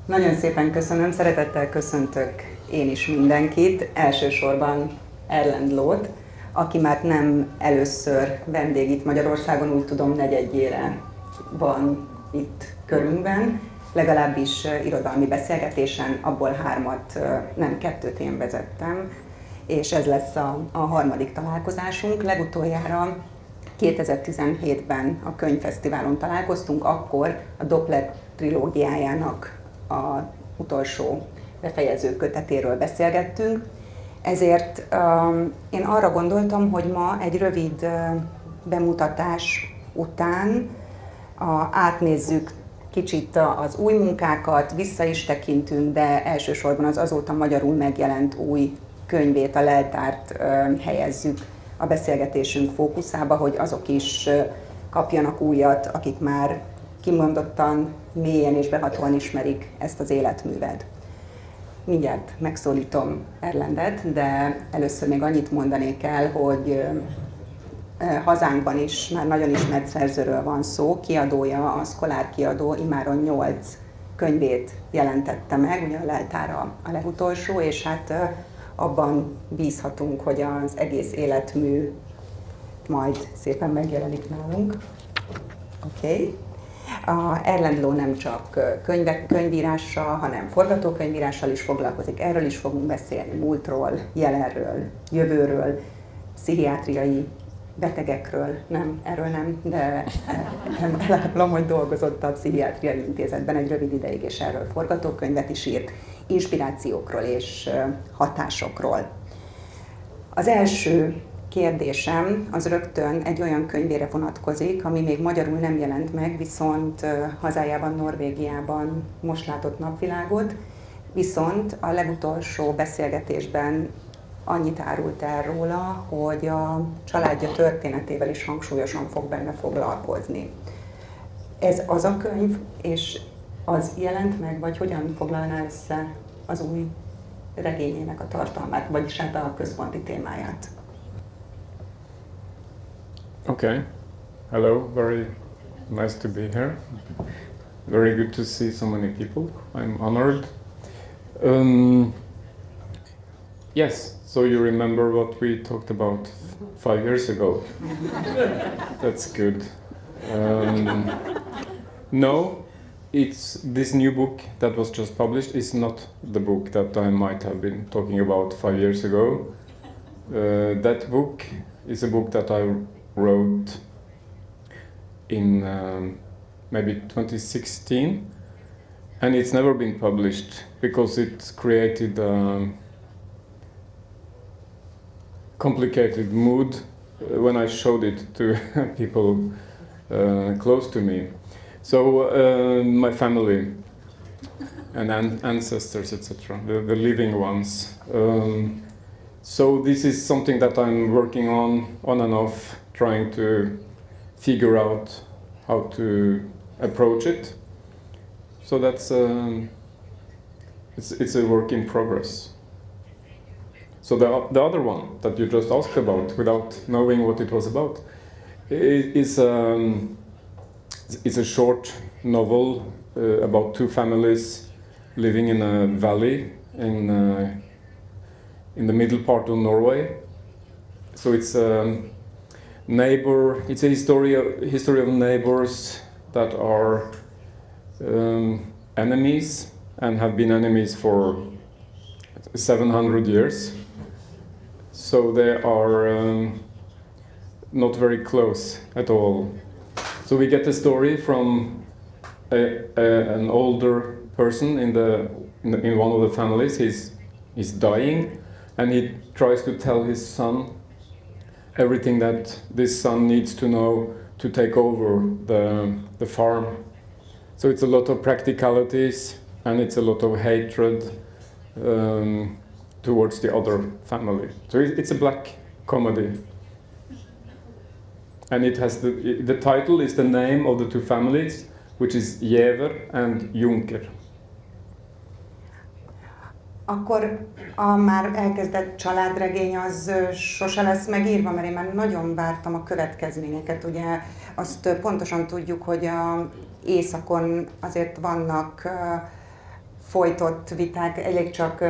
Nagyon szépen köszönöm, szeretettel köszöntök én is mindenkit, elsősorban Erlend Loe-t, aki már nem először vendég itt Magyarországon, úgy tudom, negyedjére van itt körünkben, legalábbis irodalmi beszélgetésen, abból 2-t én vezettem, és ez lesz a harmadik találkozásunk. Legutoljára 2017-ben a könyvfesztiválon találkoztunk, akkor a Doppler trilógiájának az utolsó befejező kötetéről beszélgettünk. Ezért én arra gondoltam, hogy ma egy rövid bemutatás után átnézzük kicsit az új munkákat, vissza is tekintünk, de elsősorban az azóta magyarul megjelent új könyvét, a leltárt helyezzük a beszélgetésünk fókuszába, hogy azok is kapjanak újat, akik már kimondottan, mélyen és behatóan ismerik ezt az életművet. Mindjárt megszólítom Erlendet, de először még annyit mondanék el, hogy hazánkban is már nagyon ismert szerzőről van szó, kiadója, a Scolar Kiadó immáron 8 könyvét jelentette meg, ugye a leltára a legutolsó, és hát abban bízhatunk, hogy az egész életmű majd szépen megjelenik nálunk. Oké. Erlend Loe nem csak könyvírással, hanem forgatókönyvírással is foglalkozik. Erről is fogunk beszélni, múltról, jelenről, jövőről, pszichiátriai betegekről, nem, erről nem, de elárulom, hogy dolgozott a Pszichiátriai Intézetben egy rövid ideig, és erről forgatókönyvet is írt, inspirációkról és hatásokról. Az első kérdésem az rögtön egy olyan könyvére vonatkozik, ami még magyarul nem jelent meg, viszont hazájában, Norvégiában most látott napvilágot, viszont a legutolsó beszélgetésben annyit árult el róla, hogy a családja történetével is hangsúlyosan fog benne foglalkozni. Ez az a könyv, és az jelent meg, vagy hogyan foglalná össze az új regényének a tartalmát, vagyis hát a központi témáját? Okay. Hello, very nice to be here. Very good to see so many people. I'm honored. Yes, so you remember what we talked about 5 years ago. That's good. No, it's this new book that was just published is not the book that I might have been talking about 5 years ago. That book is a book that I wrote in maybe 2016, and it's never been published because it created a complicated mood when I showed it to people close to me. So my family and ancestors, etc., the living ones. So this is something that I'm working on and off, trying to figure out how to approach it. So that's it's a work in progress. So the other one that you just asked about, without knowing what it was about, is it's a short novel about two families living in a valley in the middle part of Norway. So it's it's a history of neighbors that are enemies and have been enemies for 700 years. So they are not very close at all. So we get the story from an older person in one of the families. He's dying, and he tries to tell his son everything that this son needs to know to take over the farm. So it's a lot of practicalities, and it's a lot of hatred towards the other family. So it's a black comedy. And it has the title is the name of the two families, which is Jever and Junker. Akkor a már elkezdett családregény az sose lesz megírva, mert én már nagyon vártam a következményeket. Ugye azt pontosan tudjuk, hogy északon azért vannak folytott viták, elég csak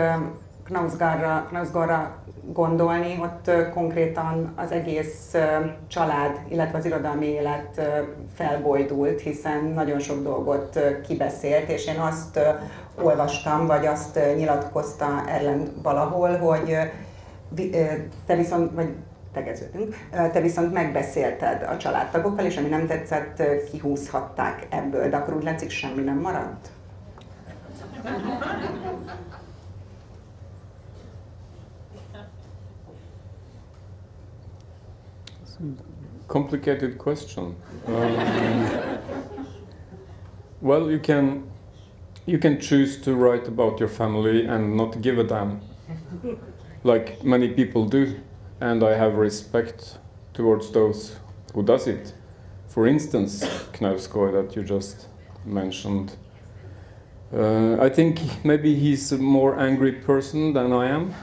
Knausgårdra gondolni, ott konkrétan az egész család, illetve az irodalmi élet felbojdult, hiszen nagyon sok dolgot kibeszélt, és én azt olvastam, vagy azt nyilatkozta Erlend valahol, hogy te viszont, vagy tegeződünk, te viszont megbeszélted a családtagokkal, és ami nem tetszett, kihúzhatták ebből, de akkor úgy látszik, semmi nem maradt? Complicated question. Well, you can choose to write about your family and not give a damn, like many people do, and I have respect towards those who does it. For instance, Knausgård that you just mentioned. I think maybe he's a more angry person than I am.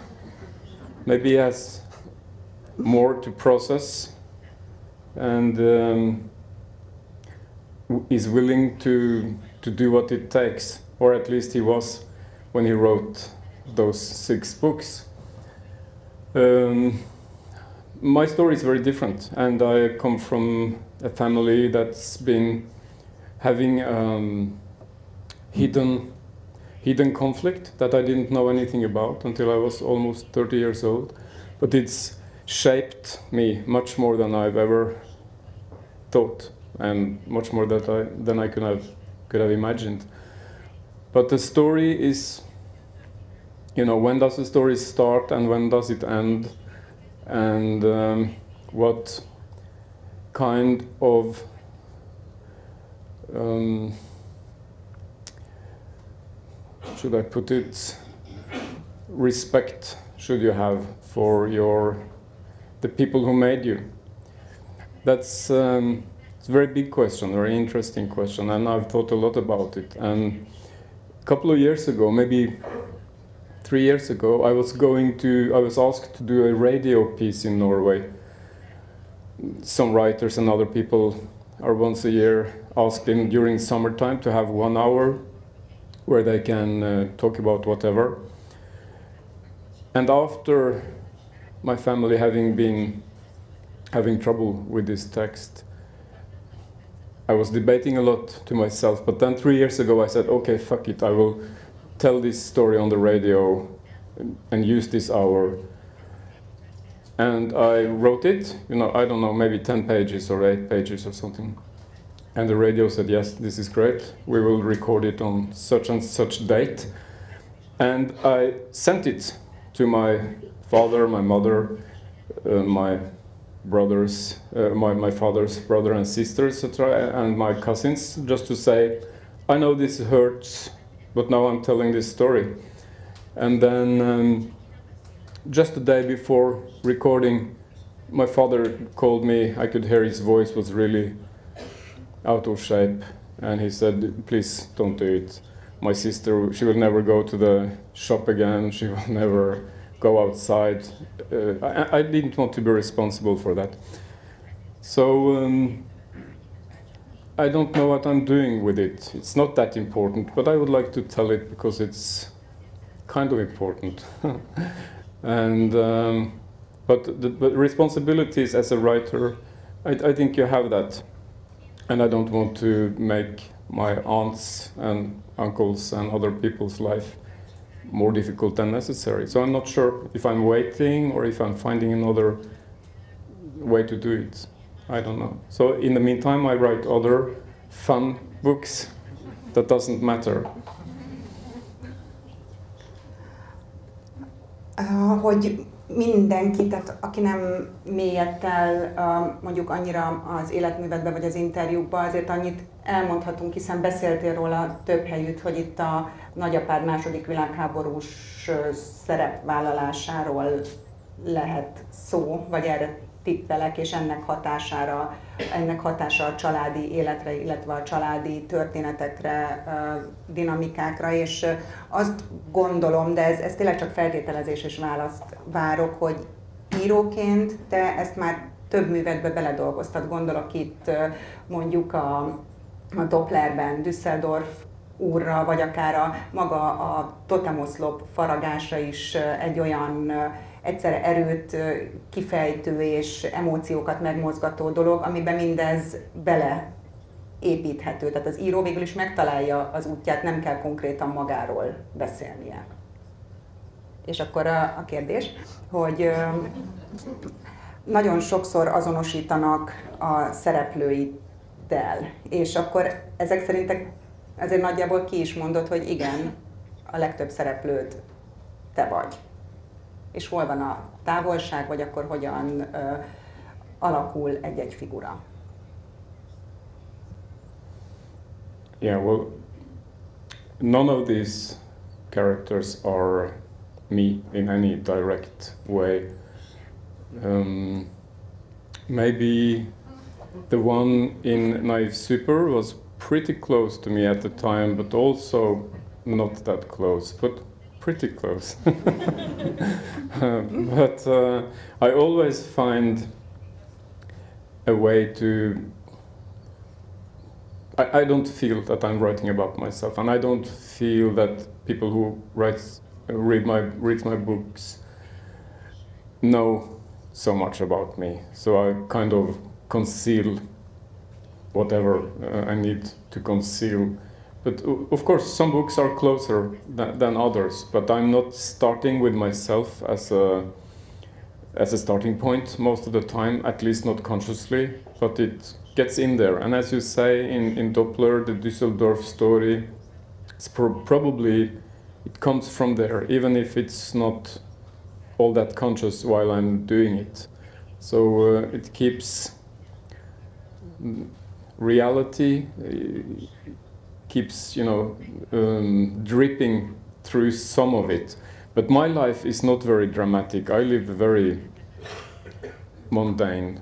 Maybe he has more to process and is willing to do what it takes, or at least he was when he wrote those 6 books. My story is very different, and I come from a family that's been having hidden conflict that I didn't know anything about until I was almost 30 years old, but it's shaped me much more than I've ever thought, and much more than I could have imagined. But the story is, you know, when does the story start and when does it end, and what kind of should I put it, respect should you have for the people who made you? That's it's a very big question, very interesting question, and I've thought a lot about it. And a couple of years ago, maybe 3 years ago, I was asked to do a radio piece in Norway. Some writers and other people are once a year asked in during summertime to have 1 hour where they can talk about whatever. And after my family having trouble with this text, I was debating a lot to myself, but then 3 years ago I said, okay, fuck it, I will tell this story on the radio and use this hour. And I wrote it, you know, I don't know, maybe 10 pages or 8 pages or something. And the radio said, yes, this is great, we will record it on such and such date. And I sent it to my father, my mother, my brothers, my father's brother and sisters, etc., and my cousins, just to say, I know this hurts, but now I'm telling this story. And then just the day before recording, my father called me. I could hear his voice was really out of shape, and he said, please don't do it. My sister, she will never go to the shop again, she will never go outside. I didn't want to be responsible for that. So I don't know what I'm doing with it. It's not that important, but I would like to tell it because it's kind of important. And but responsibilities as a writer, I think you have that. And I don't want to make my aunts and uncles and other people's life more difficult than necessary. So I'm not sure if I'm waiting or if I'm finding another way to do it. I don't know. So in the meantime, I write other fun books that doesn't matter. Hogy mindenki, tehát aki nem mélyed el mondjuk annyira az életművedbe vagy az interjúkba, azért annyit elmondhatunk, hiszen beszéltél róla több helyütt, hogy itt a nagyapád második világháborús szerepvállalásáról lehet szó, vagy erre tippelek, és ennek hatása a családi életre, illetve a családi történetekre, dinamikákra, és azt gondolom, de ez tényleg csak feltételezés és választ várok, hogy íróként te ezt már több művedbe beledolgoztad. Gondolok itt mondjuk a Dopplerben, Düsseldorf úrra, vagy akár maga a totemoszlop faragása is egy olyan egyszerre erőt kifejtő és emóciókat megmozgató dolog, amiben mindez beleépíthető. Tehát az író végül is megtalálja az útját, nem kell konkrétan magáról beszélnie. És akkor a kérdés, hogy nagyon sokszor azonosítanak a szereplőiddel, és akkor ezek szerintek ezért nagyjából ki is mondod, hogy igen, a legtöbb szereplőd te vagy. És hol van a távolság, vagy akkor hogyan alakul egy-egy figura? Yeah, well, none of these characters are me in any direct way. Maybe the one in Naiv.Szuper was pretty close to me at the time, but also not that close, but pretty close. But I always find a way to... I don't feel that I'm writing about myself, and I don't feel that people who read my books know so much about me. So I kind of conceal whatever I need to conceal. But of course, some books are closer than others. But I'm not starting with myself as a starting point most of the time, at least not consciously. But it gets in there. And as you say in Doppler, the Düsseldorf story, it's probably it comes from there, even if it's not all that conscious while I'm doing it. So it keeps reality, keeps, dripping through some of it. But my life is not very dramatic. I live a very mundane,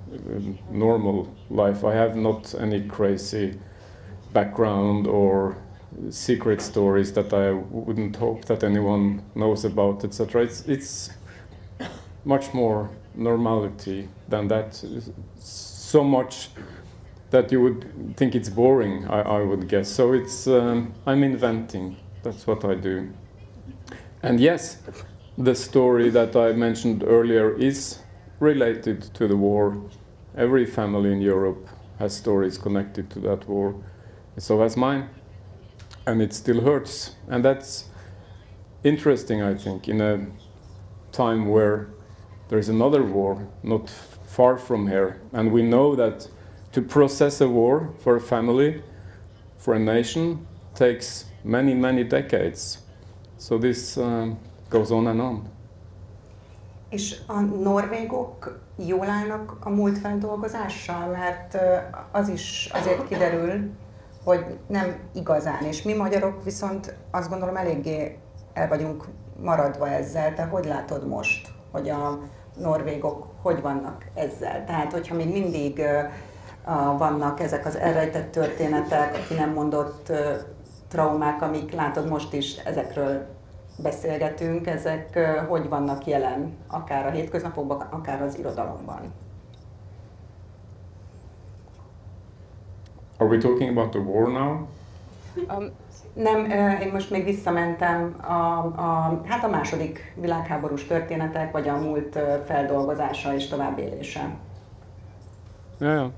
normal life. I have not any crazy background or secret stories that I wouldn't hope that anyone knows about, etc. It's much more normality than that. So much that you would think it's boring, I would guess. So it's I'm inventing. That's what I do. And yes, the story that I mentioned earlier is related to the war. Every family in Europe has stories connected to that war. So has mine. And it still hurts. And that's interesting, I think, in a time where there's another war not far from here. And we know that to process a war for a family, for a nation, takes many, many decades. So this goes on and on. És a norvégok jól állnak a múltfeldolgozással? Mert az is azért kiderül, hogy nem igazán. És mi magyarok viszont azt gondolom eléggé el vagyunk maradva ezzel. Te hogy látod most, hogy a norvégok hogy vannak ezzel? Tehát, hogyha még mindig vannak ezek az elrejtett történetek, aki nem mondott traumák, amik látod most is, ezekről beszélgetünk, ezek hogy vannak jelen, akár a hétköznapokban, akár az irodalomban? Are we talking about the war now? Nem, én most még visszamentem a második világháborús történetek, vagy a múlt feldolgozása és továbbélése. Yeah.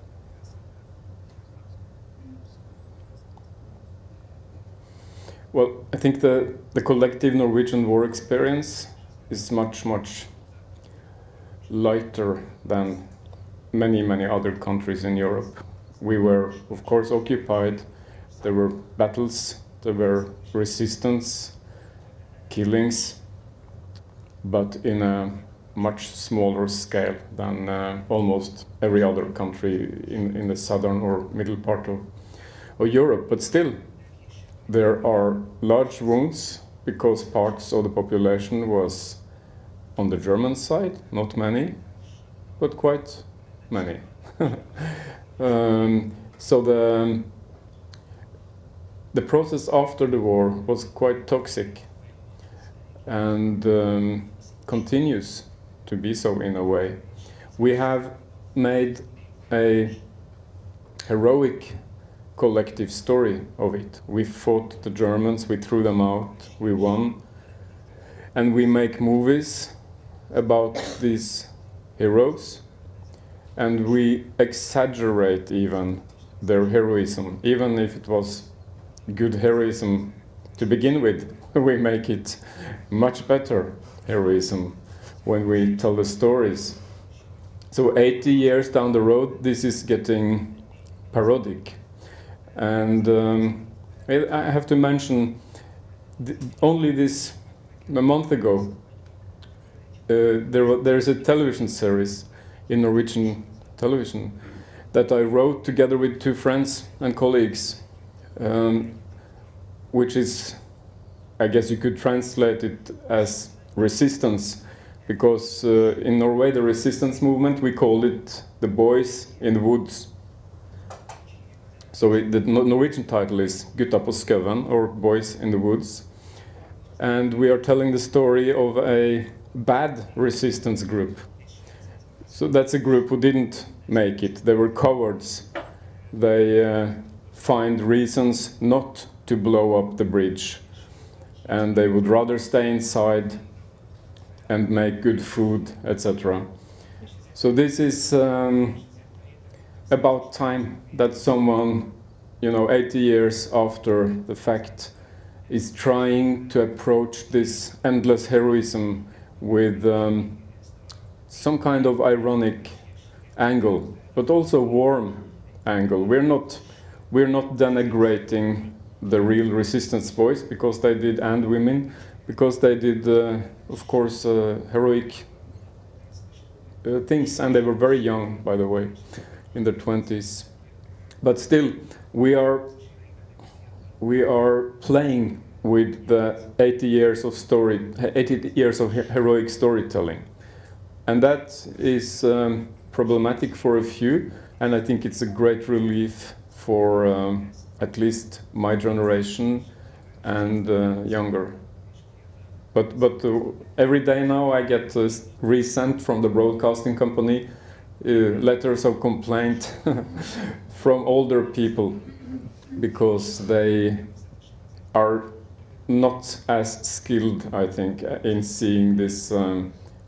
Well, I think the collective Norwegian war experience is much, much lighter than many, many other countries in Europe. We were, of course, occupied. There were battles, there were resistance, killings, but in a much smaller scale than almost every other country in the southern or middle part of Europe. But still, there are large wounds because parts of the population was on the German side, not many, but quite many. So the process after the war was quite toxic and continues to be so in a way. We have made a heroic collective story of it. We fought the Germans, we threw them out, we won. And we make movies about these heroes, and we exaggerate even their heroism. Even if it was good heroism to begin with, we make it much better heroism when we tell the stories. So 80 years down the road, this is getting parodic. And I have to mention, only this, a month ago, there's a television series in Norwegian television that I wrote together with two friends and colleagues, which is, I guess you could translate it as resistance, because in Norway the resistance movement, we call it the boys in the woods. So the Norwegian title is Gutta på skauen, or Boys in the Woods. And we are telling the story of a bad resistance group. So that's a group who didn't make it. They were cowards. They find reasons not to blow up the bridge. And they would rather stay inside and make good food, etc. So this is about time that someone, 80 years after the fact, is trying to approach this endless heroism with some kind of ironic angle, but also warm angle. We're not denigrating the real resistance boys because they did, and women, because they did, of course, heroic things, and they were very young, by the way, in their 20s. But still, we are playing with the 80 years of heroic storytelling, and that is problematic for a few, and I think it's a great relief for at least my generation and younger. But every day now I get resent from the broadcasting company, letters of complaint from older people, because they are not as skilled, I think, in seeing this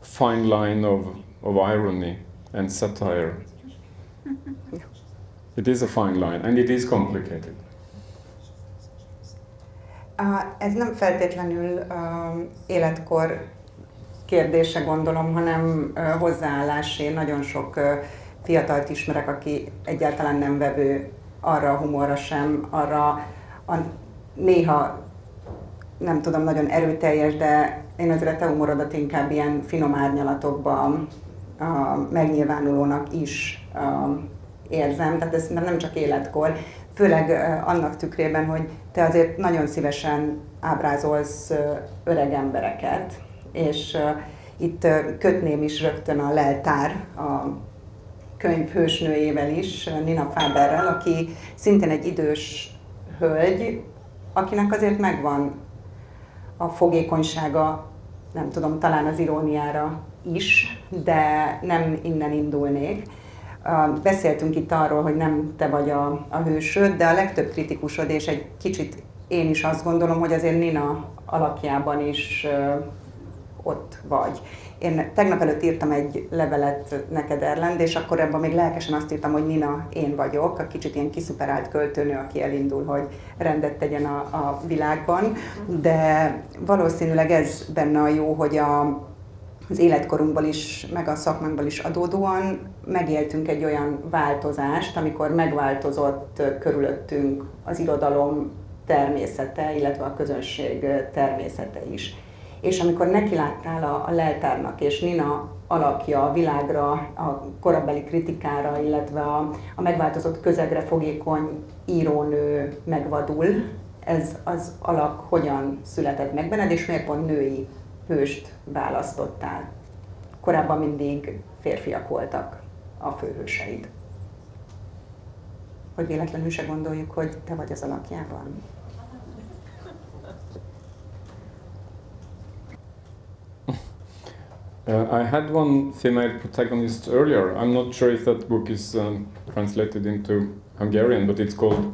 fine line of irony and satire. It is a fine line, and it is complicated. Ez nem feltétlenül életkor kérdése, gondolom, hanem hozzáállás. Én nagyon sok fiatalt ismerek, aki egyáltalán nem vevő arra a humorra sem, arra a néha, nem tudom, nagyon erőteljes, de én azért a te humorodat inkább ilyen finom árnyalatokban megnyilvánulónak is érzem. Tehát ez nem csak életkor, főleg annak tükrében, hogy te azért nagyon szívesen ábrázolsz öreg embereket, és itt kötném is rögtön a leltár, a könyv hősnőjével is, Nina Faberrel, aki szintén egy idős hölgy, akinek azért megvan a fogékonysága, nem tudom, talán az iróniára is, de nem innen indulnék. Beszéltünk itt arról, hogy nem te vagy a hősöd, de a legtöbb kritikusod, és egy kicsit én is azt gondolom, hogy azért Nina alakjában is ott vagy. Én tegnap előtt írtam egy levelet neked, Erlend, és akkor ebben még lelkesen azt írtam, hogy Nina én vagyok, a kicsit ilyen kiszuperált költőnő, aki elindul, hogy rendet tegyen a világban, de valószínűleg ez benne a jó, hogy az életkorunkból is, meg a szakmánkból is adódóan megéltünk egy olyan változást, amikor megváltozott körülöttünk az irodalom természete, illetve a közönség természete is. És amikor nekiláttál a leltárnak, és Nina alakja a világra, a korabeli kritikára, illetve a megváltozott közegre fogékony írónő megvadul, ez az alak hogyan született meg benned, és miért pont női hőst választottál? Korábban mindig férfiak voltak a főhőseid. Hogy véletlenül se gondoljuk, hogy te vagy az alakjában? I had one female protagonist earlier. I'm not sure if that book is translated into Hungarian, but it's called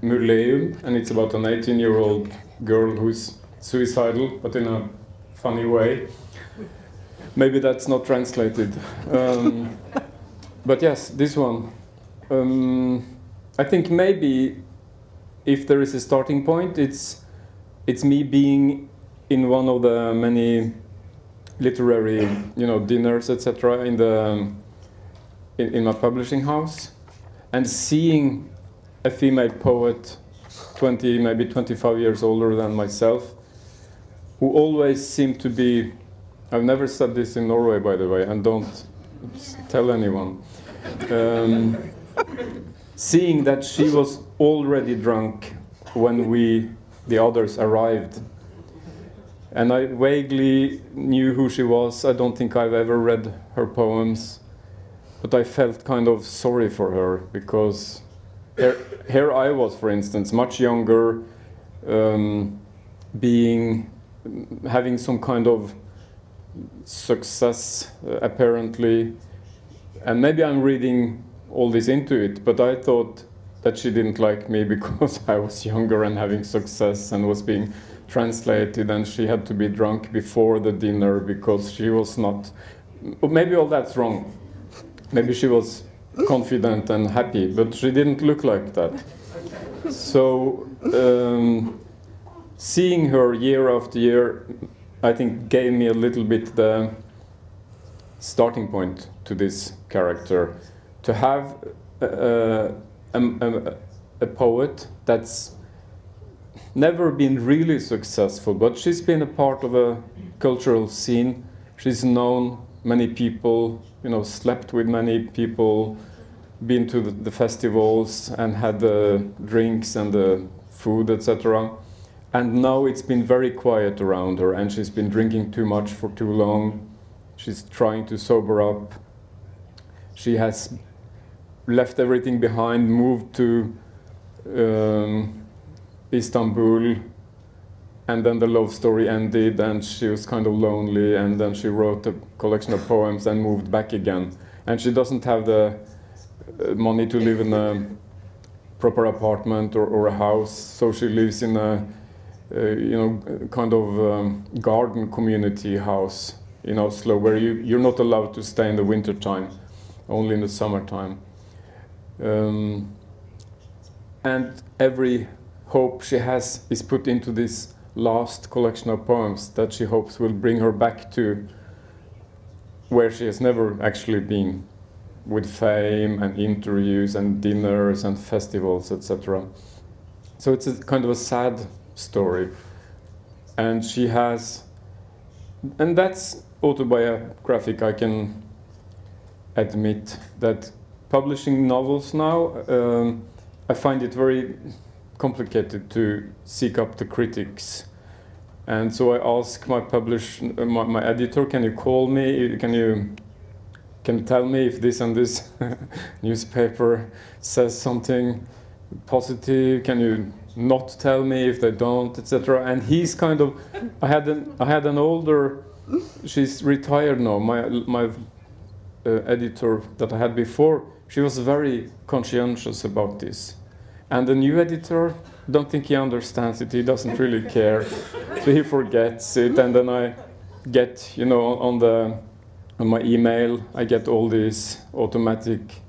Muleum, and it's about an 18-year-old girl who's suicidal, but in a funny way. Maybe that's not translated. But yes, this one. I think maybe if there is a starting point, it's me being in one of the many literary, dinners, etc. in my publishing house, and seeing a female poet, 20, maybe 25 years older than myself, who always seemed to be. I've never said this in Norway, by the way, and don't tell anyone. Seeing that she was already drunk when the others, arrived. And I vaguely knew who she was. I don't think I've ever read her poems, but I felt kind of sorry for her, because here I was, for instance, much younger, having some kind of success, apparently, and maybe I'm reading all this into it, but I thought that she didn't like me because I was younger and having success and was being translated, and she had to be drunk before the dinner because she was not. Maybe all that's wrong. Maybe she was confident and happy, but she didn't look like that. So seeing her year after year, I think, gave me a little bit the starting point to this character. To have a poet that's never been really successful, but she's been a part of a cultural scene. She's known many people, slept with many people, been to the festivals and had the drinks and the food, etc. And now it's been very quiet around her, and she's been drinking too much for too long. She's trying to sober up. She has left everything behind, moved to Istanbul, and then the love story ended, and she was kind of lonely, and then she wrote a collection of poems and moved back again. And she doesn't have the money to live in a proper apartment or a house, so she lives in a kind of garden community house in Oslo, where you're not allowed to stay in the winter time, only in the summertime. And every hope she has is put into this last collection of poems that she hopes will bring her back to where she has never actually been, with fame and interviews and dinners and festivals, etc. So it's a kind of a sad story. And she has, and that's autobiographic, I can admit, that publishing novels now, I find it very complicated to seek up the critics. And so I ask my editor, can you call me? Can you tell me if this and this newspaper says something positive? Can you not tell me if they don't, etc.? And he's kind of, I had an older, she's retired now, my editor that I had before, she was very conscientious about this. And the new editor, don't think he understands it, he doesn't really care. So he forgets it, and then I get, on my email, I get all these automatic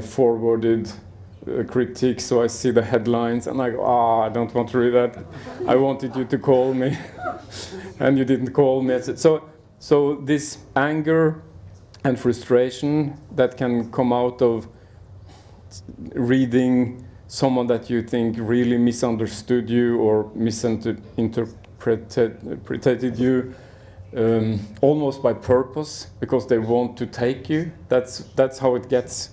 forwarded critiques, so I see the headlines, and I go, I don't want to read that. I wanted you to call me, and you didn't call me. So this anger and frustration that can come out of reading someone that you think really misunderstood you or misinterpreted you, almost by purpose, because they want to take you. That's how it gets.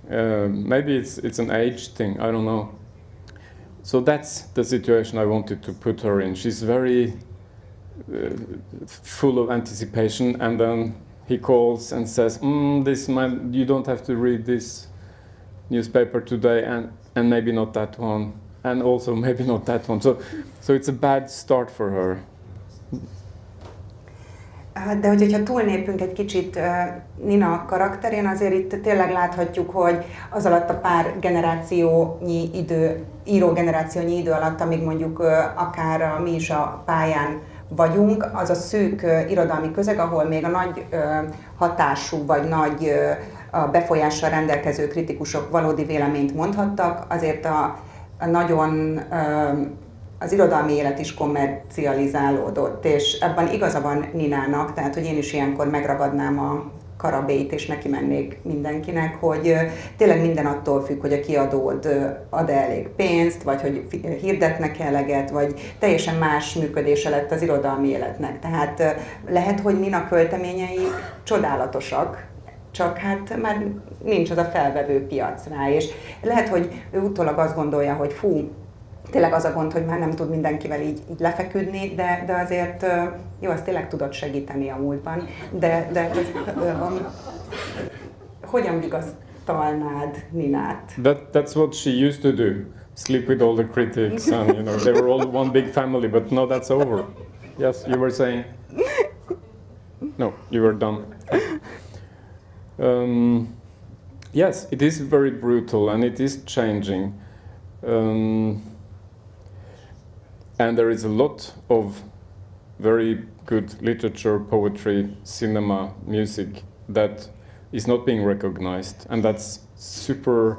Maybe it's an age thing, I don't know. So that's the situation I wanted to put her in. She's very full of anticipation, and then he calls and says, you don't have to read this newspaper today, and maybe not that one, and also maybe not that one. So it's a bad start for her. De hogyha túlnépünk egy kicsit Nina karakterén, azért itt tényleg láthatjuk, hogy az alatt a pár generációnyi idő, írógenerációnyi idő alatt, amíg mondjuk akár mi is a pályán vagyunk, az a szűk irodalmi közeg, ahol még a nagy hatású vagy nagy befolyással rendelkező kritikusok valódi véleményt mondhattak, azért a nagyon az irodalmi élet is kommercializálódott, és ebben igaza van Ninának, tehát hogy én is ilyenkor megragadnám a karabélyt, és neki mennék mindenkinek, hogy tényleg minden attól függ, hogy a kiadód ad-e elég pénzt, vagy hogy hirdetnek eleget, vagy teljesen más működése lett az irodalmi életnek. Tehát lehet, hogy Nina költeményei csodálatosak, csak hát már nincs az a felvevő piac rá, és lehet, hogy ő utólag azt gondolja, hogy fú, tényleg az a gond, hogy már nem tud mindenkivel így lefeküdni, de azért jó, azt tényleg tudott segíteni a múltban, de hogyan vigasztalnád Ninát? That's what she used to do. Sleep with all the critics and you know they were all one big family, but now that's over. Yes, you were saying? No, you were done. Yes, it is very brutal and it is changing. And there is a lot of very good literature, poetry, cinema, music that is not being recognized, and that's super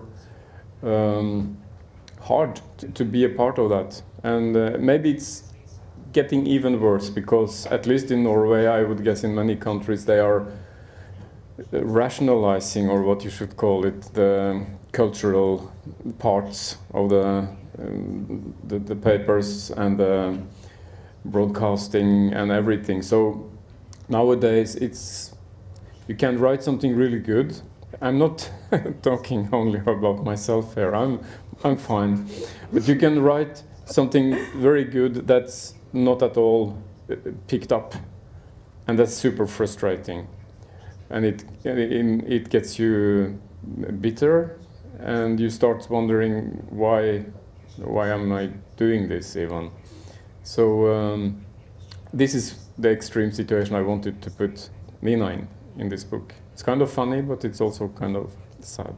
hard to be a part of that. And maybe it's getting even worse because, at least in Norway, I would guess in many countries, they are rationalizing, or what you should call it, the cultural parts of the papers and the broadcasting and everything. So nowadays you can write something really good. I'm not talking only about myself here. I'm fine, but you can write something very good that's not at all picked up, and that's super frustrating. And it gets you bitter, and you start wondering why am I doing this even? So this is the extreme situation I wanted to put Nina in this book. It's kind of funny, but it's also kind of sad.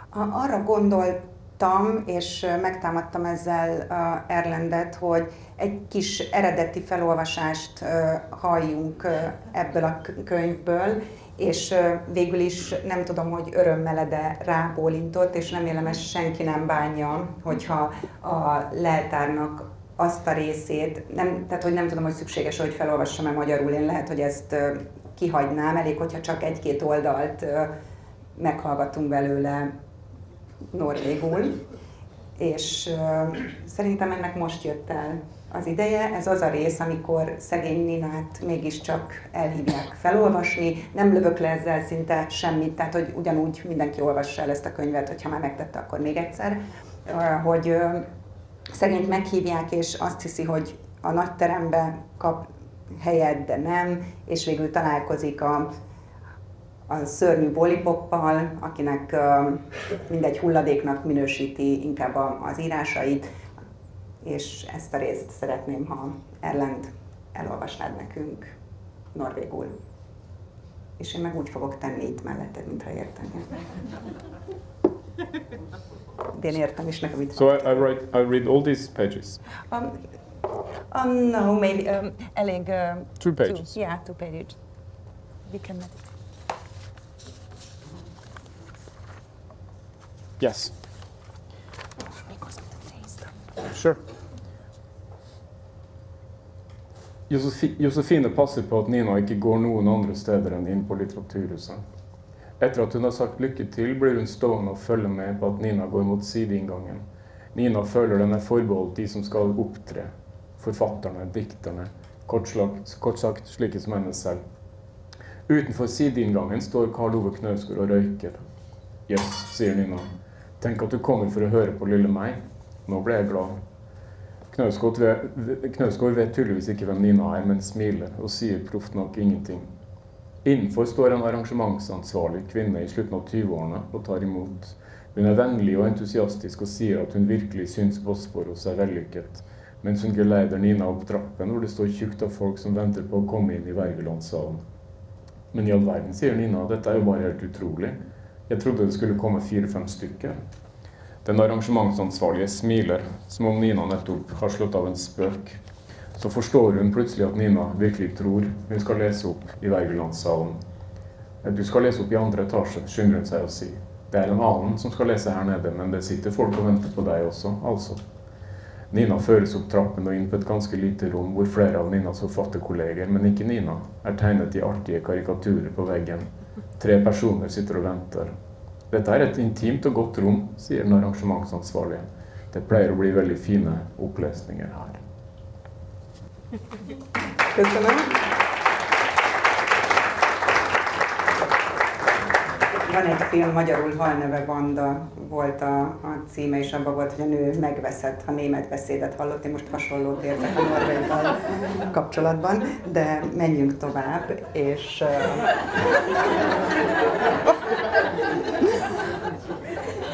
Arra gondoltam, és megtámadtam ezzel Erlendet, hogy egy kis eredeti felolvasást halljunk ebből a könyvből, és végül is nem tudom, hogy örömmel, de rábólintott, és remélem ezt senki nem bánja, hogyha a leltárnak azt a részét, tehát hogy nem tudom, hogy szükséges, hogy felolvassam-e magyarul, én lehet, hogy ezt kihagynám, elég, hogyha csak egy-két oldalt meghallgatunk belőle norvégul, és szerintem ennek most jött el az ideje. Ez az a rész, amikor szegény Ninát mégiscsak elhívják felolvasni, nem lövök le ezzel szinte semmit, tehát hogy ugyanúgy mindenki olvassa el ezt a könyvet, hogyha már megtette, akkor még egyszer, hogy szegényt meghívják, és azt hiszi, hogy a nagy terembe kap helyet, de nem, és végül találkozik a szörnyű volipoppal, akinek mindegy hulladéknak minősíti inkább az írásait, és ezt a részt szeretném, ha Erlend elolvasnád nekünk norvégul. És én meg úgy fogok tenni itt melletted, mintha értenél. De én értem is nekem itt. So I read all these pages. No, maybe elég. 2 pages. Yeah, 2 pages. We can meditate. Yes. Sure. Josefine passer på at Nina ikke går noen andre steder enn inn på Litteraturhuset. Etter at hun har sagt lykke til, blir hun stående og følge med på at Nina går mot sideinngangen. Nina føler den er forbeholdt de som skal opptre. Forfatterne, dikterne, kort sagt slike som henne selv. Utenfor sideinngangen står Karl Ove Knausgård og røyker. Yes, sier Nina. Tenk at du kommer for å høre på lille meg. Nå ble jeg glad. Knausgård vet tydeligvis ikke hvem Nina er, men smiler og sier proft nok ingenting. Innenfor står en arrangementsansvarlig kvinne i slutten av 20-årene og tar imot. Hun er vennlig og entusiastisk og sier at hun virkelig syns Bosporos er vellykket. mens hun geleder Nina opp trappen hvor det står tjukt av folk som venter på å komme inn i Wergelandsalen. Men i all verden, sier Nina, dette er jo bare helt utrolig. Jeg trodde det skulle komme 4-5 stykker. Den arrangementsansvarlige smiler, som om Nina nettopp har slått av en spøk. Så forstår hun plutselig at Nina virkelig tror hun skal lese opp i Wergelandsalen. Du skal lese opp i 2. etasje, skynder hun seg å si. Det er en annen som skal lese her nede, men det sitter folk og venter på deg også, altså. Nina føres opp trappen og inn på et ganske lite rom, hvor flere av Ninas forfatterkolleger, men ikke Nina, er tegnet i artige karikaturer på veggen. 3 personer sitter og venter. Dette er et intimt og godt rom, sier den arrangementsansvarlige. Det pleier å bli veldig fine opplesninger her. Van egy film, magyarul Halneve Vanda volt a címe, és abban volt, hogy a nő megveszett, ha német beszédet hallott. Én most hasonlót érzek a Norvégiával kapcsolatban, de menjünk tovább, és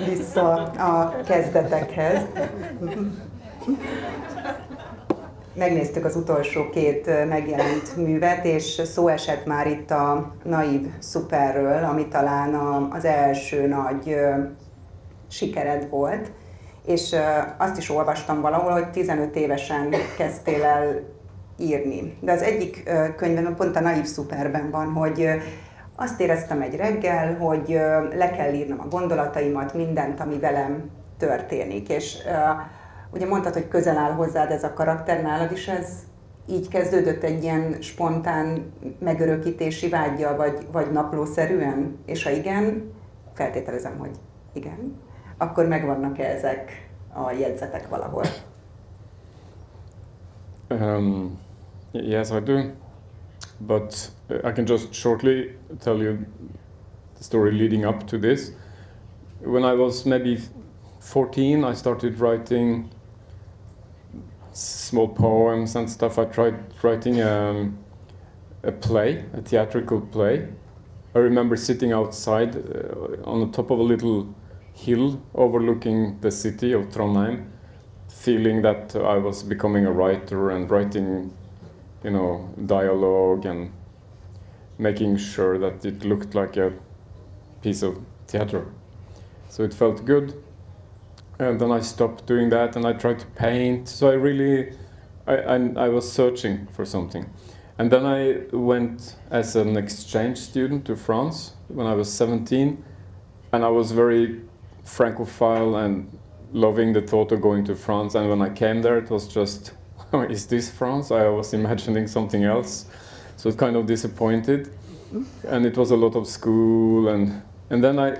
vissza a kezdetekhez. Megnéztük az utolsó 2 megjelent művet, és szó esett már itt a Naiv.Szuperről, ami talán az első nagy sikered volt. És azt is olvastam valahol, hogy 15 évesen kezdtél el írni. De az egyik könyvben, pont a Naiv.Szuperben van, hogy azt éreztem egy reggel, hogy le kell írnom a gondolataimat, mindent, ami velem történik. És ugye mondtad, hogy közel áll hozzád ez a karakter, nálad is ez így kezdődött egy ilyen spontán megörökítési vággyal, vagy naplószerűen? És ha igen, feltételezem, hogy igen, akkor megvannak-e ezek a jegyzetek valahol? Yes, I do. But I can just shortly tell you the story leading up to this. When I was maybe 14, I started writing small poems and stuff. I tried writing a play, a theatrical play. I remember sitting outside on the top of a little hill overlooking the city of Trondheim, feeling that I was becoming a writer and writing, you know, dialogue and making sure that it looked like a piece of theater. So it felt good. And then I stopped doing that and I tried to paint. So I was searching for something. And then I went as an exchange student to France when I was 17. And I was very Francophile and loving the thought of going to France. And when I came there, it was just, is this France? I was imagining something else. So it kind of disappointed. And it was a lot of school. And then I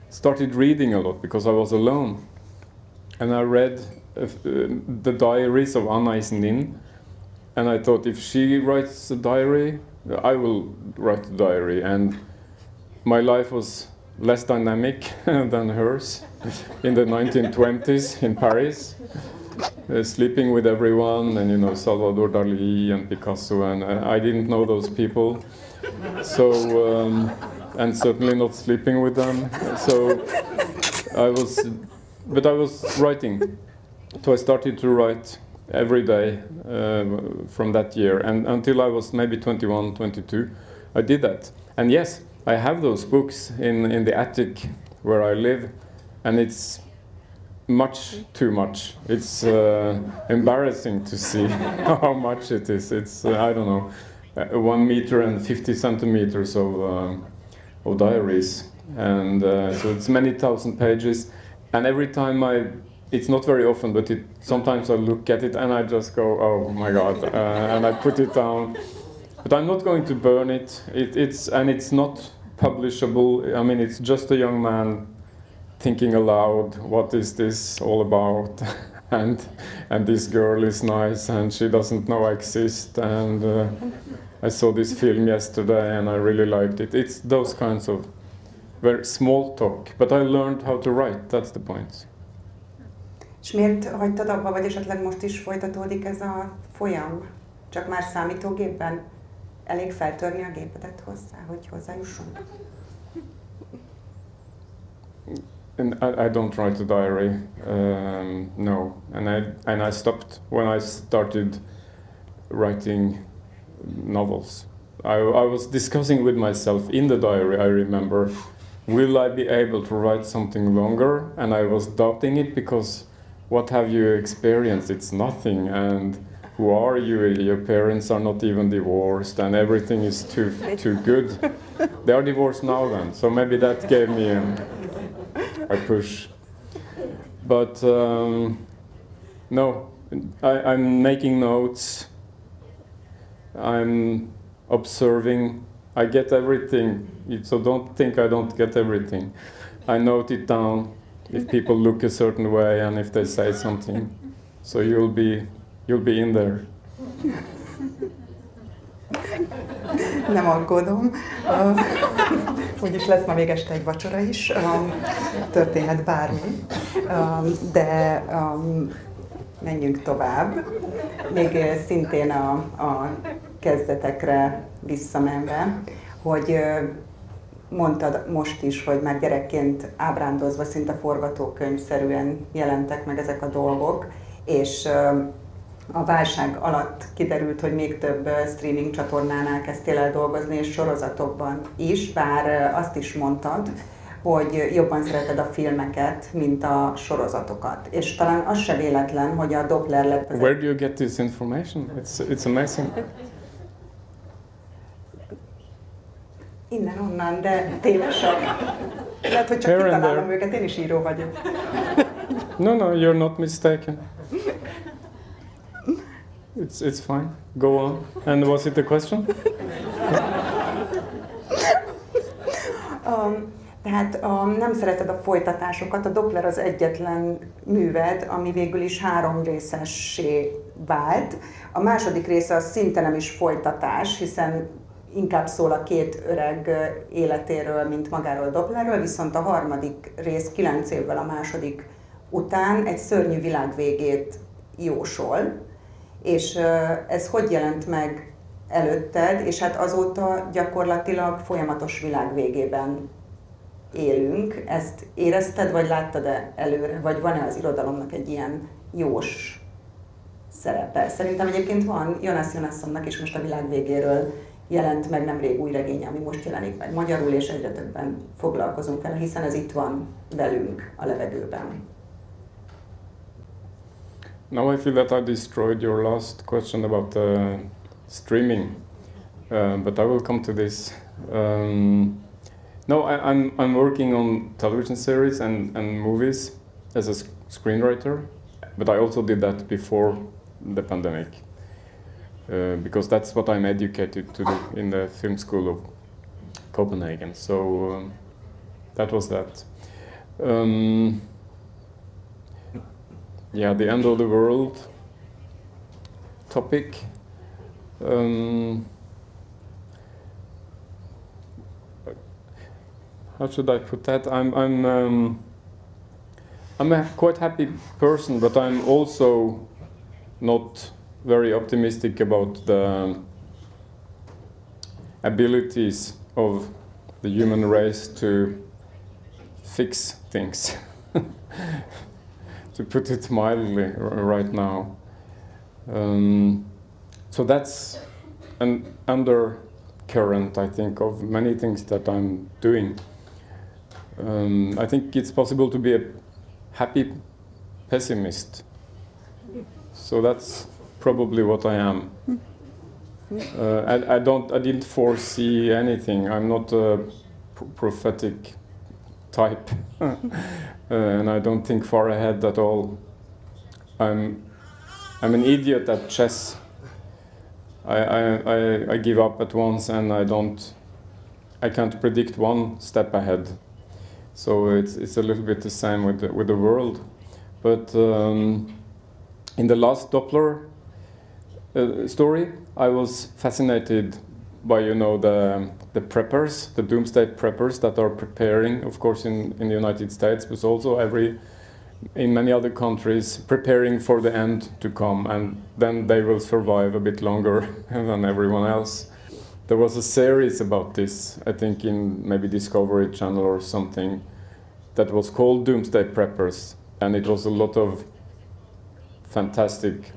started reading a lot because I was alone. And I read the diaries of Anna Isnin, and I thought if she writes a diary, I will write a diary. And my life was less dynamic than hers in the 1920s in Paris, sleeping with everyone, and you know, Salvador Dali and Picasso, and I didn't know those people, so and certainly not sleeping with them. So But I was writing, so I started to write every day from that year, and until I was maybe 21, 22, I did that. And yes, I have those books in the attic where I live, and it's much too much. It's embarrassing to see how much it is. It's, I don't know, 1 meter and 50 centimeters of diaries, and so it's many thousand pages. And every time it's not very often, but sometimes I look at it and I just go, oh my God, and I put it down. But I'm not going to burn it. It's not publishable. I mean, it's just a young man thinking aloud, what is this all about? and this girl is nice and she doesn't know I exist. And I saw this film yesterday and I really liked it. It's those kinds of very small talk, but I learned how to write, that's the point. És miért hagytad abba, vagy esetleg most is folytatódik ez a folyam? Csak már számítógépben elég feltörni a gépedet hozzá, hogy hozzájussunk? And I don't write a diary, no. And I stopped when I started writing novels. I was discussing with myself in the diary, I remember, will I be able to write something longer? And I was doubting it because what have you experienced? It's nothing. And who are you? Your parents are not even divorced and everything is too good. They are divorced now then, so maybe that gave me a push. But no, I'm making notes. I'm observing. I get everything, so don't think I don't get everything. I note it down if people look a certain way and if they say something. So you'll be in there. Nem aggódom. Úgyis lesz ma még este egy vacsora is. Történhet bármi. De menjünk tovább. Még szintén a kezdetekre visszamenve, hogy mondtad most is, hogy már gyerekként ábrándozva, szinte forgatókönyvszerűen jelentek meg ezek a dolgok, és a válság alatt kiderült, hogy még több streaming csatornánál kezdtél el dolgozni, és sorozatokban is, bár azt is mondtad, hogy jobban szereted a filmeket, mint a sorozatokat. És talán az se véletlen, hogy a Doppler lett... Where do you get this information? It's amazing. Innen, onnan, de tévesek. Lehet, hogy csak kitalálom őket, én is író vagyok. No, you're not mistaken. It's fine. Go on. And was it the question? Tehát nem szereted a folytatásokat. A Doppler az egyetlen műved, ami végül is 3 részessé vált. A második része az szinte nem is folytatás, hiszen inkább szól a 2 öreg életéről, mint magáról Dopplerről, viszont a harmadik rész 9 évvel a második után egy szörnyű világ végét jósol. És ez hogy jelent meg előtted, és hát azóta gyakorlatilag folyamatos világ végében élünk. Ezt érezted, vagy láttad-e előre, vagy van-e az irodalomnak egy ilyen jós szerepe? Szerintem egyébként van, Jonas Jonassonnak is most a világ végéről jelent meg nemrég új regénye, ami most jelenik meg magyarul, és egyre többen foglalkozunk vele, hiszen ez itt van velünk a levegőben. Now I feel that I destroyed your last question about streaming, but I will come to this. No, I'm working on television series and movies as a screenwriter, but I also did that before the pandemic, because that's what I'm educated to do in the film school of Copenhagen. So that was that. Yeah, the end of the world topic. How should I put that? I'm a quite happy person, but I'm also not very optimistic about the abilities of the human race to fix things. To put it mildly right now. So that's an undercurrent, I think, of many things that I'm doing. I think it's possible to be a happy pessimist. So that's probably what I am. I didn't foresee anything. I'm not a prophetic type. And I don't think far ahead at all. I'm an idiot at chess. I give up at once, and I can't predict one step ahead. So it's a little bit the same with the world. But in the last Doppler story, I was fascinated by the preppers, the doomsday preppers that are preparing, of course, in the United States, but also in many other countries, preparing for the end to come, and then they will survive a bit longer than everyone else. There was a series about this, I think, in maybe Discovery Channel or something, that was called Doomsday Preppers, and it was a lot of fantastic,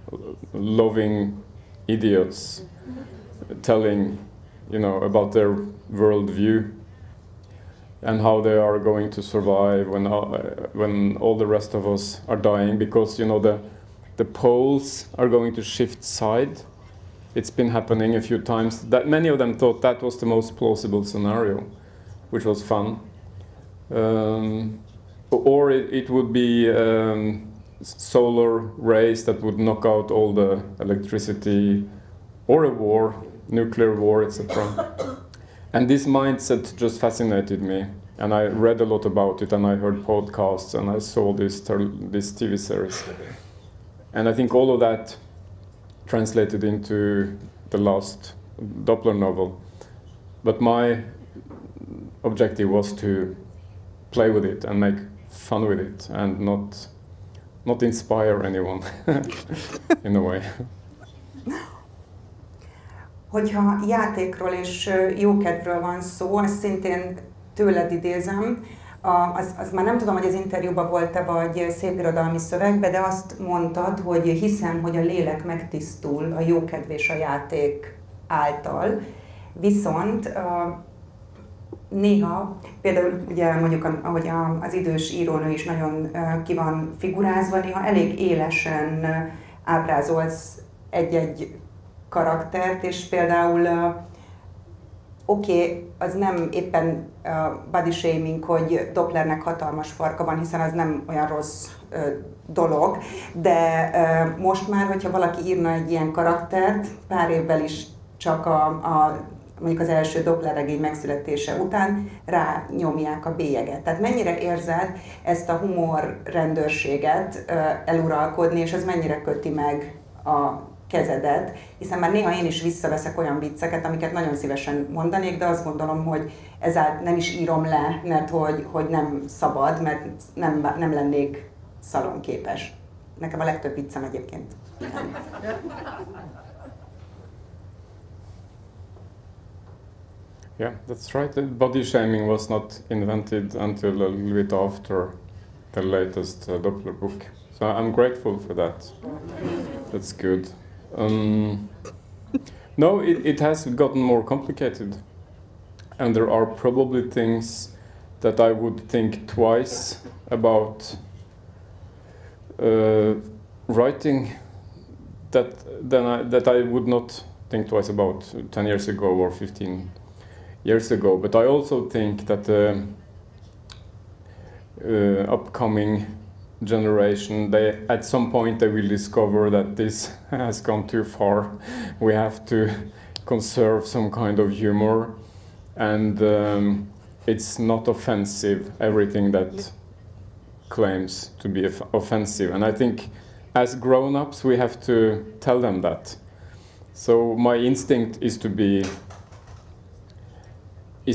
loving idiots telling, you know, about their worldview and how they are going to survive when all the rest of us are dying, because, you know, the poles are going to shift side. It's been happening a few times. That many of them thought that was the most plausible scenario, which was fun. Or it would be solar rays that would knock out all the electricity, or a war, nuclear war, etc. And this mindset just fascinated me, and I read a lot about it, and I heard podcasts, and I saw this TV series. And I think all of that translated into the last Doppler novel. But my objective was to play with it and make fun with it, and not inspire anyone in a way. Hogyha játékról és jókedvről van szó, azt szintén tőled idézem, az már nem tudom, hogy az interjúban volt-e, vagy szépirodalmi szövegben, de azt mondtad, hogy hiszem, hogy a lélek megtisztul a jókedv és a játék által. Viszont néha, például ugye mondjuk, ahogy az idős írónő is nagyon ki van figurázva, néha elég élesen ábrázolsz egy-egy karaktert, és például oké, az nem éppen body shaming, hogy Dopplernek hatalmas farka van, hiszen az nem olyan rossz dolog, de most már, hogyha valaki írna egy ilyen karaktert, pár évvel is csak mondjuk az első Doppler regény megszületése után rányomják a bélyeget. Tehát mennyire érzed ezt a humor rendőrséget eluralkodni, és ez mennyire köti meg a kezedet, hiszen már néha én is visszaveszek olyan vicceket, amiket nagyon szívesen mondanék, de azt gondolom, hogy ezáltal nem is írom le, mert hogy nem szabad, mert nem lennék szalonképes. Nekem a legtöbb viccem egyébként. Yeah, that's right. The body shaming was not invented until a little bit after the latest Doppler book. So I'm grateful for that. That's good. No, it has gotten more complicated. And there are probably things that I would think twice about writing that I would not think twice about 10 years ago or 15 years ago. But I also think that the upcoming generation, at some point they will discover that this has gone too far. We have to conserve some kind of humor, and it's not offensive, everything that claims to be offensive. And I think as grown-ups we have to tell them that. So my instinct is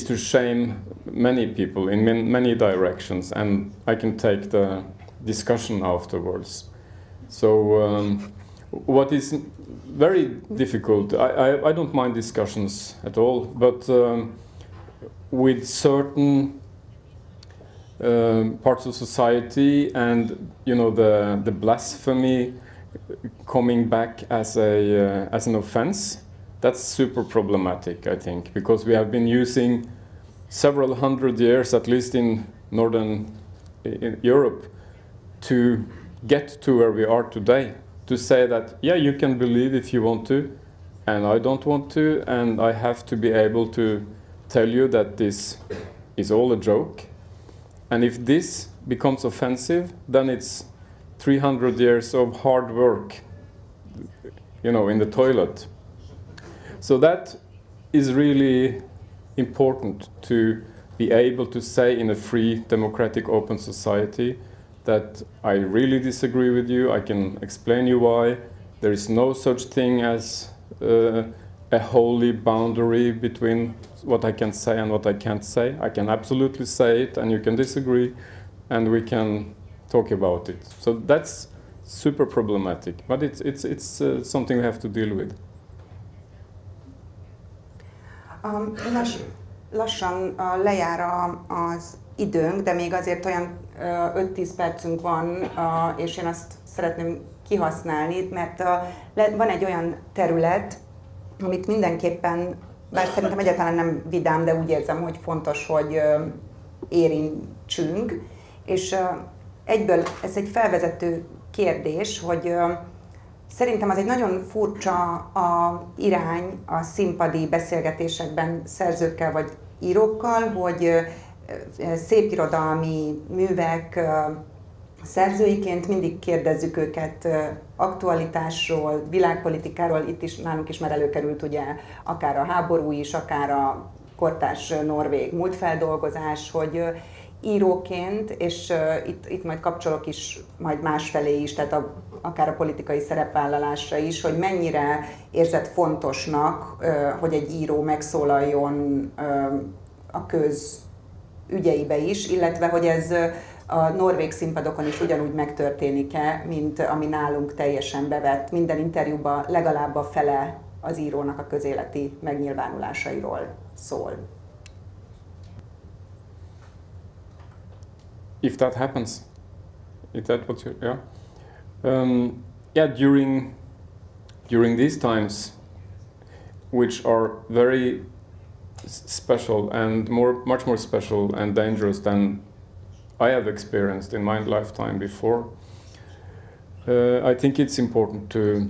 to shame many people in many directions, and I can take the discussion afterwards. So what is very difficult, I don't mind discussions at all, but with certain parts of society, and you know, the blasphemy coming back as an offense, that's super problematic, I think, because we have been using several hundred years, at least in Northern Europe, to get to where we are today, to say that, yeah, you can believe if you want to, and I don't want to, and I have to be able to tell you that this is all a joke. And if this becomes offensive, then it's 300 years of hard work, you know, in the toilet. So that is really important, to be able to say in a free, democratic, open society that I really disagree with you, I can explain you why. There is no such thing as a holy boundary between what I can say and what I can't say. I can absolutely say it and you can disagree and we can talk about it. So that's super problematic, but it's something we have to deal with. Lassan lejár az időnk, de még azért olyan 5-10 percünk van, és én azt szeretném kihasználni, mert van egy olyan terület, amit mindenképpen, bár szerintem egyáltalán nem vidám, de úgy érzem, hogy fontos, hogy érintsünk. És egyből ez egy felvezető kérdés, hogy szerintem az egy nagyon furcsa irány a színpadi beszélgetésekben szerzőkkel vagy írókkal, hogy szépirodalmi művek szerzőiként mindig kérdezzük őket aktualitásról, világpolitikáról, itt is nálunk is már előkerült ugye akár a háború is, akár a kortárs norvég múltfeldolgozás, hogy íróként, és itt majd kapcsolok is majd másfelé is, tehát akár a politikai szerepvállalásra is, hogy mennyire érzed fontosnak, hogy egy író megszólaljon a köz ügyeibe is, illetve hogy ez a norvég színpadokon is ugyanúgy megtörténik-e, mint ami nálunk teljesen bevett. Minden interjúban legalább a fele az írónak a közéleti megnyilvánulásairól szól. If that happens, is that what you, yeah? Yeah, during these times, which are very special and much more special and dangerous than I have experienced in my lifetime before, I think it's important to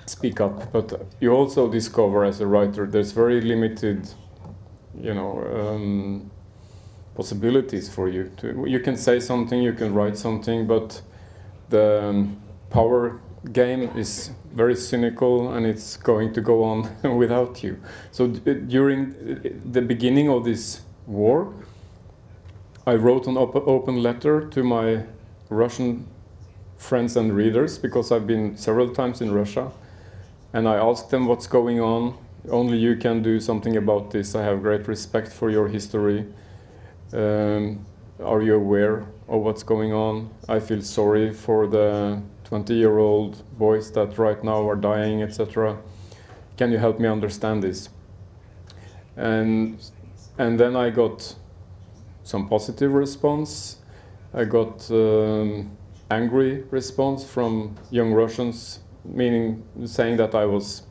speak up. But you also discover as a writer there's very limited, you know, possibilities for you. You can say something, you can write something, but the power game is very cynical and it's going to go on without you. So during the beginning of this war, I wrote an open letter to my Russian friends and readers, because I've been several times in Russia, and I asked them what's going on. Only you can do something about this. I have great respect for your history. Are you aware of what's going on? I feel sorry for the 20-year-old boys that right now are dying, etc. Can you help me understand this? And then I got some positive response. I got angry response from young Russians, meaning saying that I was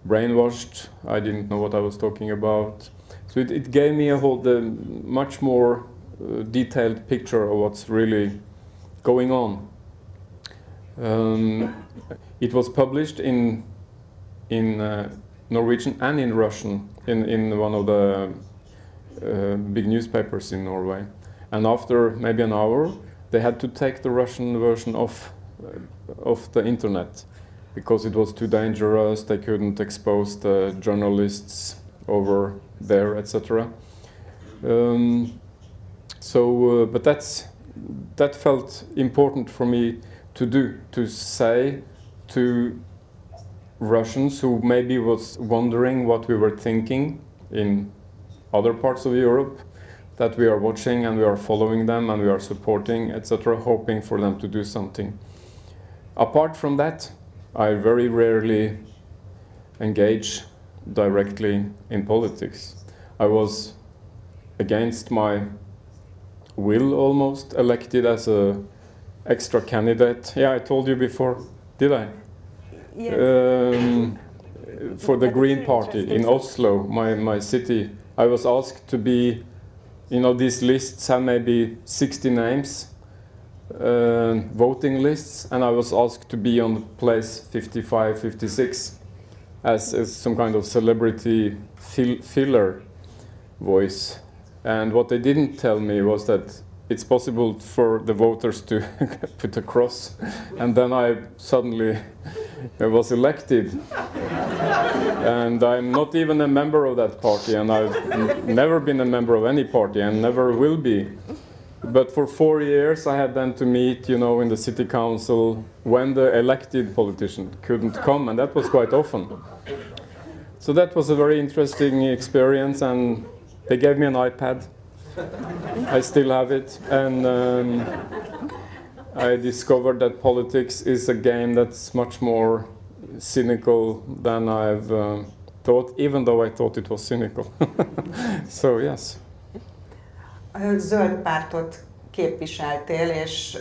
brainwashed, I didn't know what I was talking about. So it gave me a much more detailed picture of what's really going on. It was published in Norwegian and in Russian in one of the big newspapers in Norway. And after maybe an hour, they had to take the Russian version off the internet because it was too dangerous. They couldn't expose the journalists over there, etc. But that felt important for me to do, to say to Russians who maybe was wondering what we were thinking in other parts of Europe, that we are watching and we are following them and we are supporting, etc., hoping for them to do something. Apart from that, I very rarely engage directly in politics. I was, against my will almost, elected as a extra candidate. Yeah, I told you before, did I? Yes. For the Green Party in Oslo, my city. I was asked to be, you know, these lists have maybe 60 names, voting lists, and I was asked to be on place 55, 56 as some kind of celebrity filler voice. And what they didn't tell me was that it's possible for the voters to put a cross, and then I suddenly was elected. And I'm not even a member of that party, and I've never been a member of any party and never will be. But for 4 years I had then to meet, you know, in the city council when the elected politician couldn't come, and that was quite often. So that was a very interesting experience, and they gave me an iPad. I still have it, and I discovered that politics is a game that's much more cynical than I've thought, even though I thought it was cynical. So yes. Zöld pártot képviseltél, és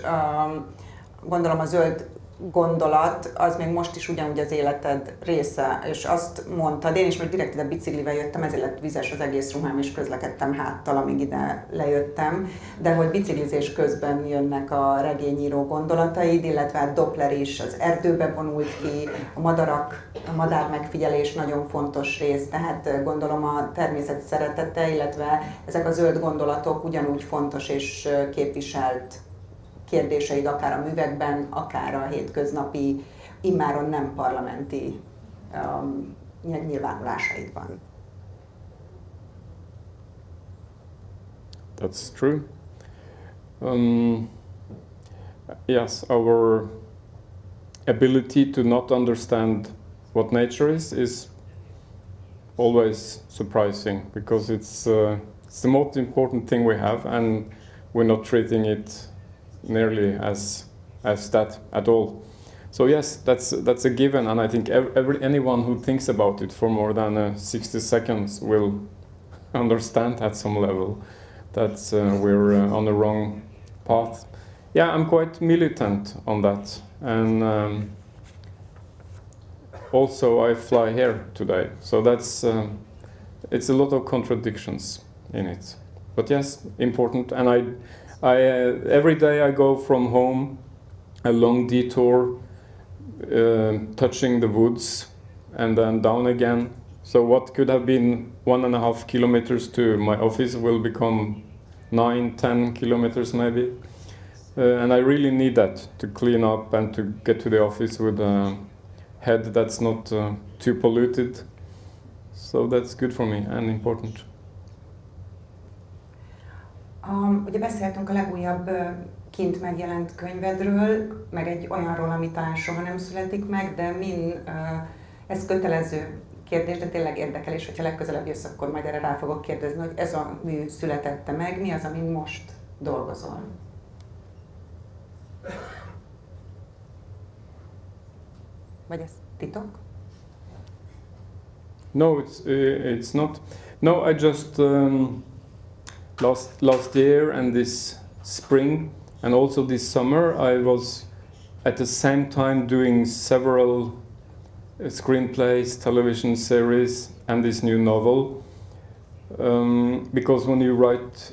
gondolom a zöld gondolat az még most is ugyanúgy az életed része, és azt mondtad, én is most direkt ide biciklivel jöttem, ezért lett vizes az egész ruhám, és közlekedtem háttal, amíg ide lejöttem, de hogy biciklizés közben jönnek a regényíró gondolataid, illetve a Doppler is az erdőbe vonult ki, a madár megfigyelés nagyon fontos rész, tehát gondolom a természet szeretete, illetve ezek a zöld gondolatok ugyanúgy fontos és képviselt kérdéseid akár a művekben, akár a hétköznapi, immáron nem parlamenti nyilvánulásaidban. That's true. Yes, our ability to not understand what nature is always surprising, because it's the most important thing we have, and we're not treating it nearly as that at all. So yes, that's a given, and I think anyone who thinks about it for more than 60 seconds will understand at some level that we're on the wrong path. Yeah, I'm quite militant on that, and also I fly here today, so that's it's a lot of contradictions in it. But yes, important, and I every day I go from home a long detour, touching the woods and then down again. So what could have been 1.5 kilometers to my office will become 9-10 kilometers maybe. And I really need that to clean up and to get to the office with a head that's not too polluted. So that's good for me and important. Ugye beszéltünk a legújabb kint megjelent könyvedről, meg egy olyanról, ami talán soha nem születik meg, de ez kötelező kérdés, de tényleg érdekel, és hogyha legközelebb jössz, akkor majd erre rá fogok kérdezni, hogy ez a mű születette meg, mi az, amin most dolgozol? Vagy ez titok? No, it's not. No, I just last year and this spring and also this summer I was at the same time doing several screenplays, television series and this new novel, because when you write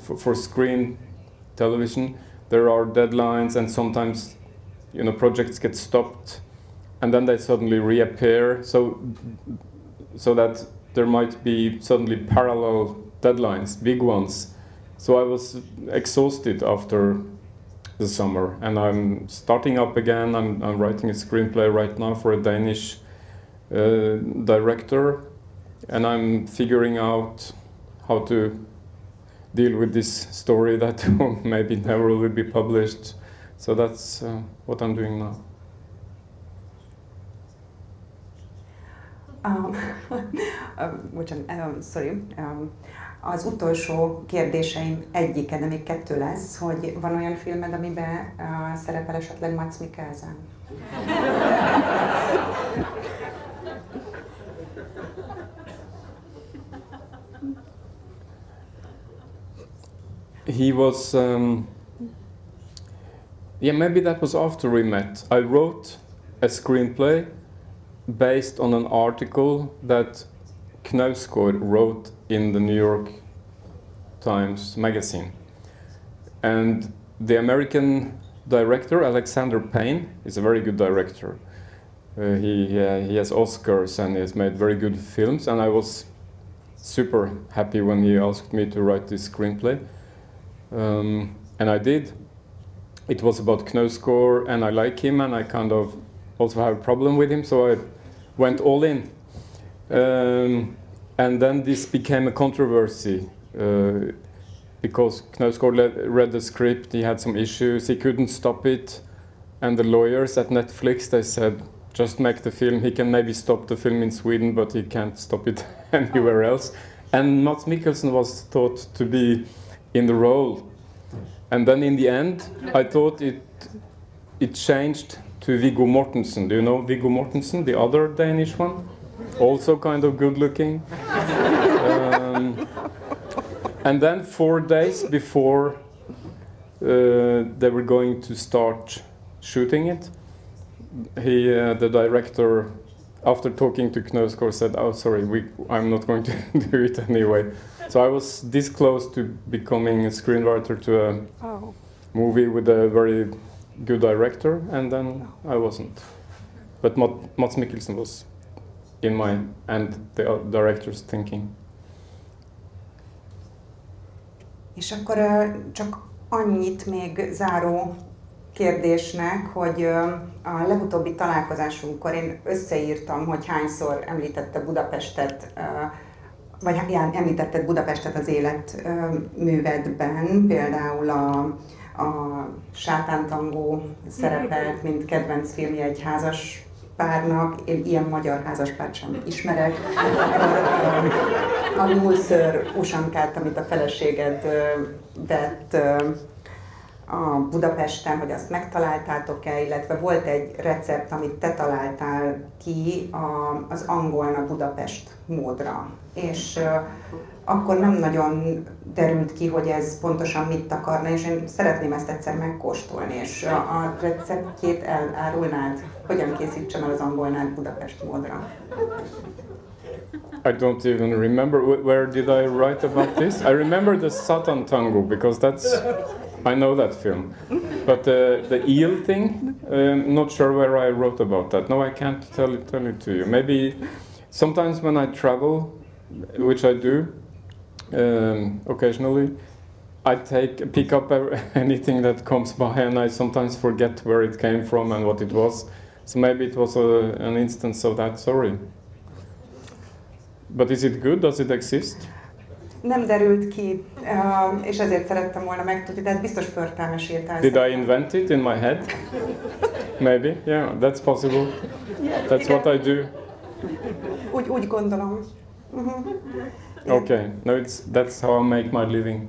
for screen television there are deadlines, and sometimes projects get stopped and then they suddenly reappear, so that there might be suddenly parallel deadlines, big ones. So I was exhausted after the summer, and I'm starting up again. I'm writing a screenplay right now for a Danish director, and I'm figuring out how to deal with this story that maybe never will be published. So that's what I'm doing now. Sorry. Az utolsó kérdéseim egyike, de még 2 lesz, hogy van olyan filmed, amiben szerepel esetleg Mads Mikkelsen? He was, maybe that was after we met. I wrote a screenplay based on an article that Knausgård wrote in the New York Times magazine. And the American director, Alexander Payne, is a very good director. He has Oscars and he has made very good films, and I was super happy when he asked me to write this screenplay. And I did. It was about Knausgård, and I like him, and I kind of also have a problem with him, so I went all in. And then this became a controversy because Knausgård read the script, he had some issues, he couldn't stop it, and the lawyers at Netflix, they said, just make the film, he can maybe stop the film in Sweden, but he can't stop it anywhere else. And Mads Mikkelsen was thought to be in the role. And then in the end, I thought it changed to Viggo Mortensen. Do you know Viggo Mortensen, the other Danish one? Also kind of good looking. And then 4 days before they were going to start shooting it, the director, after talking to Knausgård, said, "Oh, sorry, I'm not going to do it anyway." So I was this close to becoming a screenwriter to a movie with a very good director, and then I wasn't. But Mats Mikkelsen was in my and the director's thinking. És akkor csak annyit még záró kérdésnek, hogy a legutóbbi találkozásunkkor én összeírtam, hogy hányszor említette Budapestet, vagy említetted Budapestet az életművedben, például a Sátántangó szerepelt, mint kedvenc filmje egy házas párnak, én ilyen magyar házaspárt sem ismerek. A Nyúlször usankát, amit a feleséged vett a Budapesten, hogy azt megtaláltátok-e, illetve volt egy recept, amit te találtál ki az angolna Budapest módra. És akkor nem nagyon derült ki, hogy ez pontosan mit akarna, és én szeretném ezt egyszer megkóstolni, és a receptjét elárulnád, hogyan készítsem el az angolnát Budapest módra. I don't even remember where did I write about this. I remember the Satan Tango because I know that film, but the eel thing, not sure where I wrote about that. No, I can't tell it to you. Maybe sometimes when I travel, which I do occasionally, I pick up anything that comes by, and I sometimes forget where it came from and what it was. So maybe it was an instance of that. Sorry. But is it good? Does it exist? Nem derült ki, és ezért szerettem volna megtudni, tehát biztos förtelmesírtál. Did I invent it in my head? Maybe, yeah, that's possible. That's igen. what I do. Úgy gondolom. Okay, no, that's how I make my living.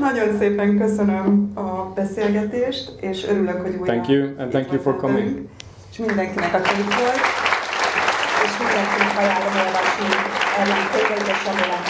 Nagyon szépen köszönöm a beszélgetést, és örülök, hogy újra Thank you, and thank you for coming. És mindenkinek, aki itt volt, és mindenkinek ajánlom olvasni Erlend Loe-val, és remélem